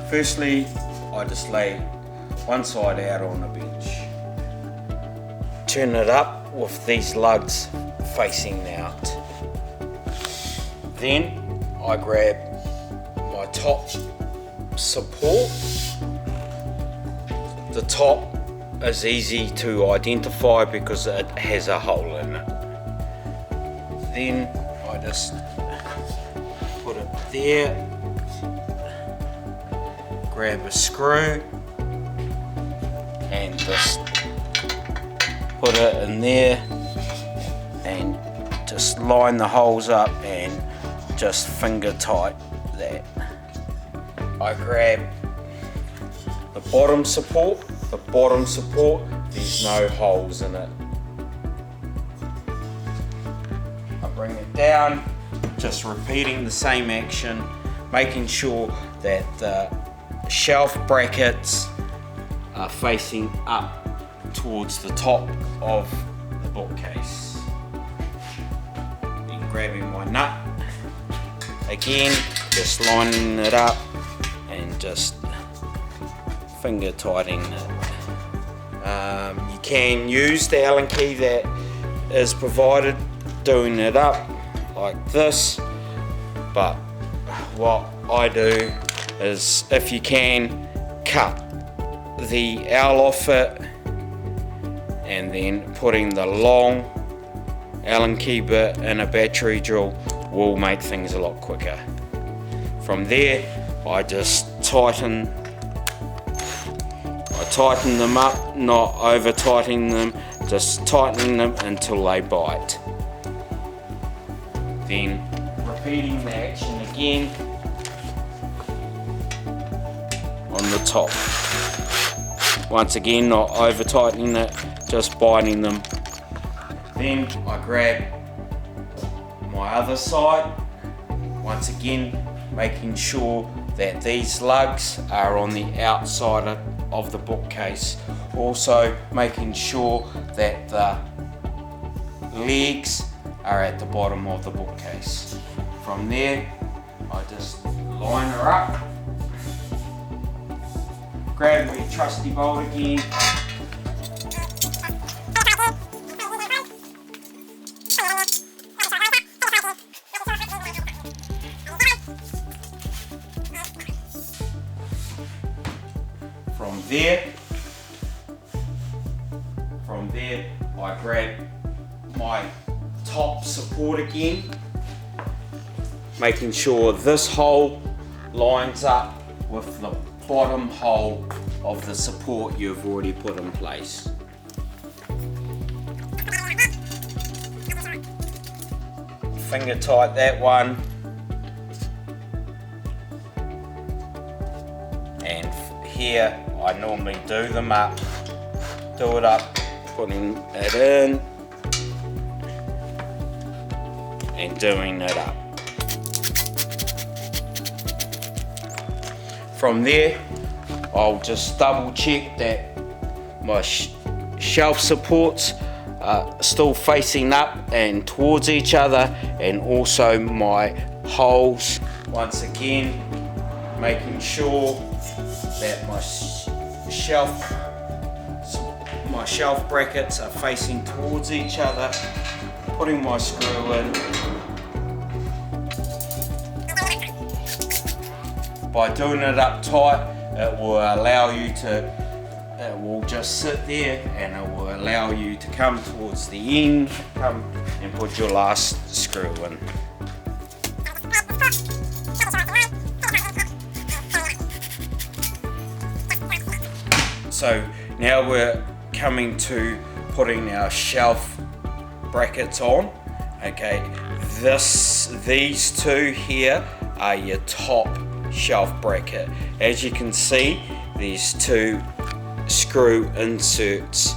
Firstly, I just lay one side out on a bench. Turn it up with these lugs facing out. Then I grab my top support. The top is easy to identify because it has a hole in it. Then I just put it there, grab a screw and just put it in there and just line the holes up and just finger tight that. I grab the bottom support. The bottom support, there's no holes in it. I bring it down, just repeating the same action, making sure that the shelf brackets are facing up towards the top of the bookcase. Then grabbing my nut, again just lining it up and just finger tightening it. You can use the Allen key that is provided, doing it up like this, but what I do is, if you can, cut the L off it and then putting the long Allen key bit in a battery drill will make things a lot quicker. From there I just tighten them up, not over tightening them, just tightening them until they bite. Then repeating the action again on the top. Once again, not over tightening it, just biting them. Then I grab my other side, once again making sure that these lugs are on the outside of the bookcase, also making sure that the legs are at the bottom of the bookcase. From there I just line her up, grab my trusty bolt again, From there I grab my top support again, making sure this hole lines up with the bottom hole of the support you've already put in place. Finger tight that one, and here I normally do it up, putting it in and doing it up. From there I'll just double check that my shelf supports are still facing up and towards each other, and also my holes, once again making sure that my shelf brackets are facing towards each other, putting my screw in. By doing it up tight, it will allow you to, it will just sit there and it will allow you to come towards the end, come and put your last screw in. So now we're coming to putting our shelf brackets on. Okay, these two here are your top shelf bracket. As you can see, these two screw inserts.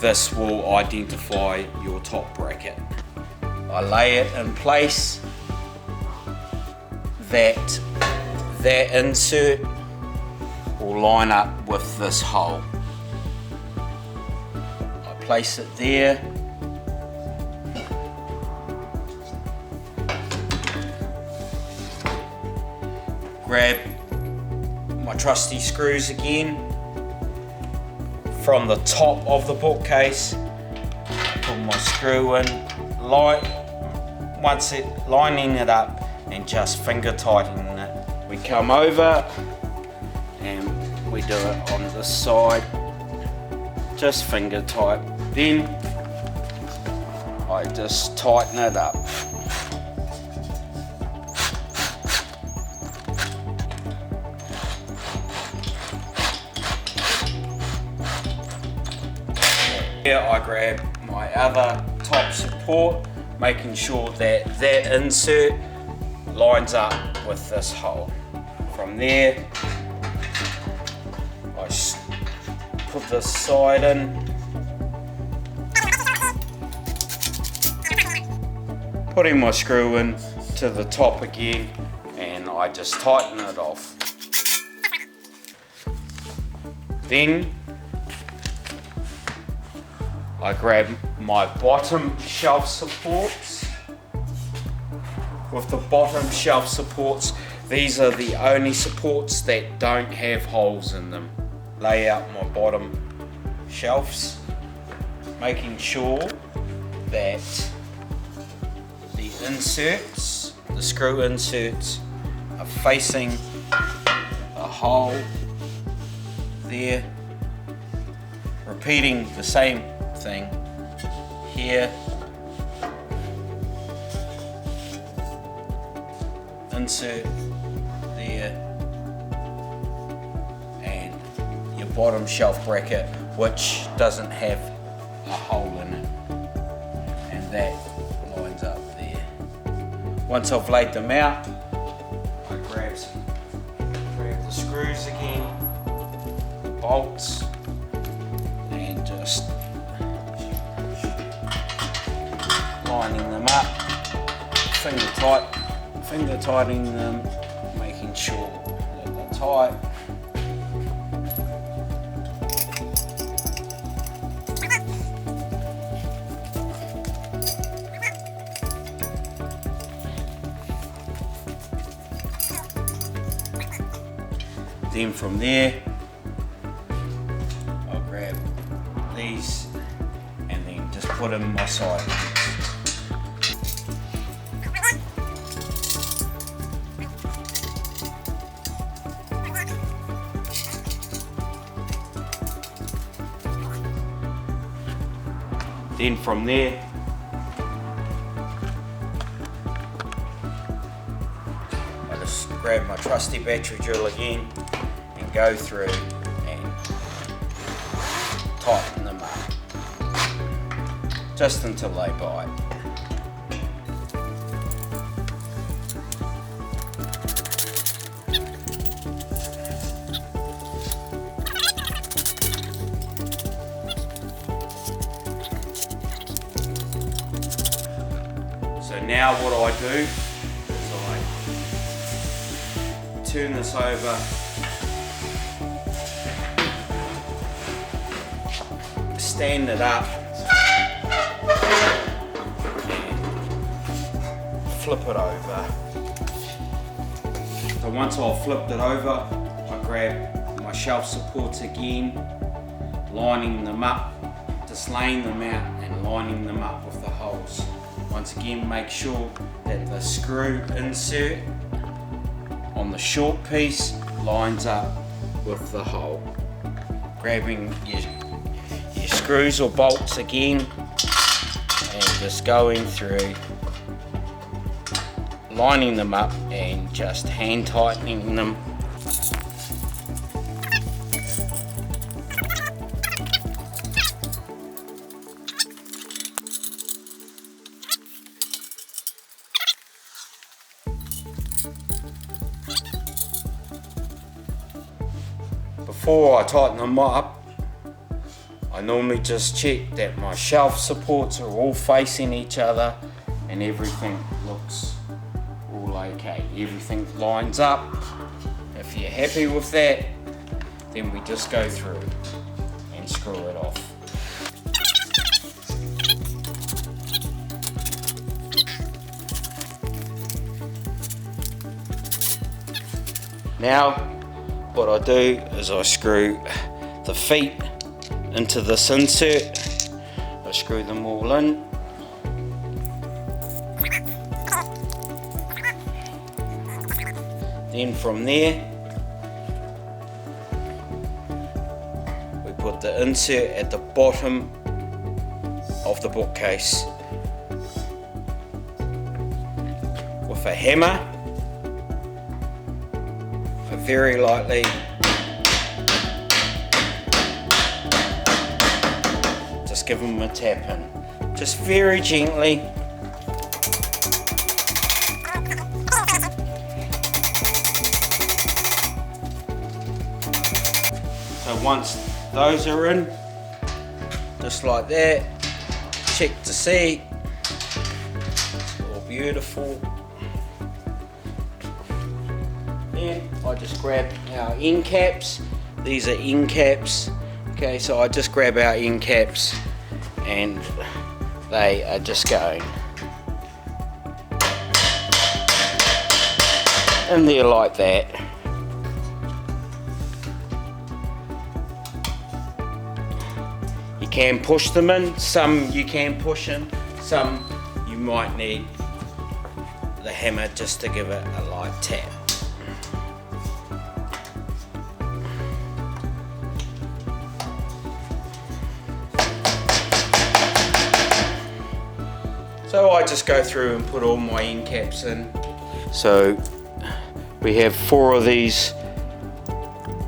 This will identify your top bracket. I lay it in place. That insert will line up with this hole. I place it there. grab my trusty screws again from the top of the bookcase, put my screw in, lining it up and just finger tightening it. We come over and we do it on this side, just finger tight. Then I just tighten it up. Here I grab my other top support, making sure that that insert lines up with this hole. From there, I put this side in, putting my screw in to the top again, and I just tighten it off. Then I grab my bottom shelf supports. With the bottom shelf supports, these are the only supports that don't have holes in them. Lay out my bottom shelves, making sure that the inserts, the screw inserts, are facing a hole there. Repeating the same thing here, insert there, and your bottom shelf bracket, which doesn't have a hole in it, and that lines up there. Once I've laid them out, I grab the screws again, the bolts, and just lining them up, finger tightening them, making sure that they're tight. Then from there, I'll grab these and then just put in my side. Then from there, I just grab my trusty battery drill again and go through and tighten them up, just until they bite. So now what I do is I turn this over, stand it up, and flip it over. So once I've flipped it over, I grab my shelf supports again, lining them up, just laying them out and lining them up with the holes. Once again, make sure that the screw insert on the short piece lines up with the hole. Grabbing your screws or bolts again and just going through, lining them up and just hand tightening them. Before I tighten them up, I normally just check that my shelf supports are all facing each other and everything looks all okay. Everything lines up. If you're happy with that, then we just go through and screw it off. Now what I do is I screw the feet into this insert. I screw them all in. Then from there we put the insert at the bottom of the bookcase with a hammer, very lightly just give them a tap in, just very gently. So once those are in, just like that, check to see, it's all beautiful. Then I just grab our end caps. These are end caps. Okay, so I just grab our end caps and they are just going in there like that. You can push them in, some you can push in, some you might need the hammer just to give it a light tap. So I just go through and put all my end caps in. So we have 4 of these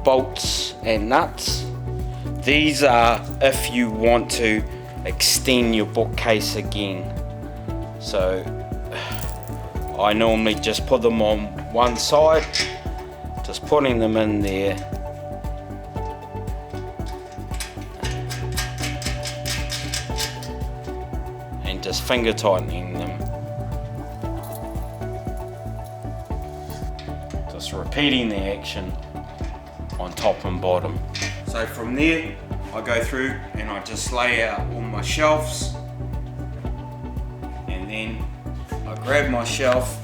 bolts and nuts. These are if you want to extend your bookcase again. So I normally just put them on one side, just putting them in there. And just finger tightening them. Just repeating the action on top and bottom. So from there, I go through and I just lay out all my shelves, and then I grab my shelf,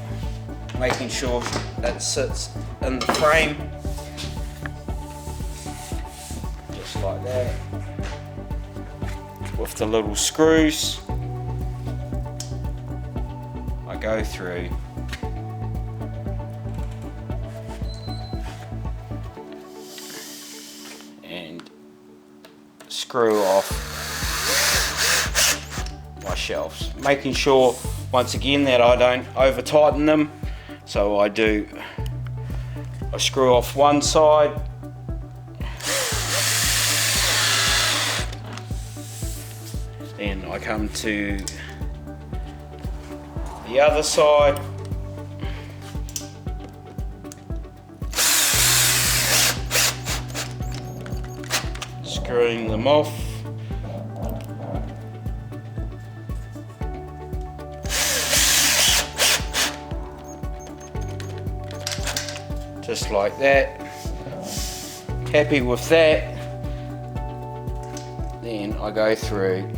making sure that sits in the frame, just like that, with the little screws. I go through and screw off my shelves, making sure once again that I don't over tighten them. So I screw off one side, then I come to the other side, screwing them off. Just like that. Happy with that. Then I go through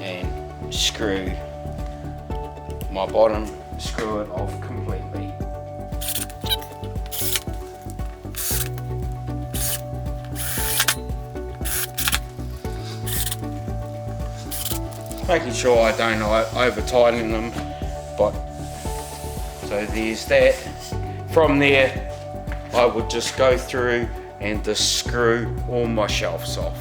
and screw my bottom, screw it off completely. Making sure I don't over tighten them, but so there's that. From there I would just go through and just screw all my shelves off.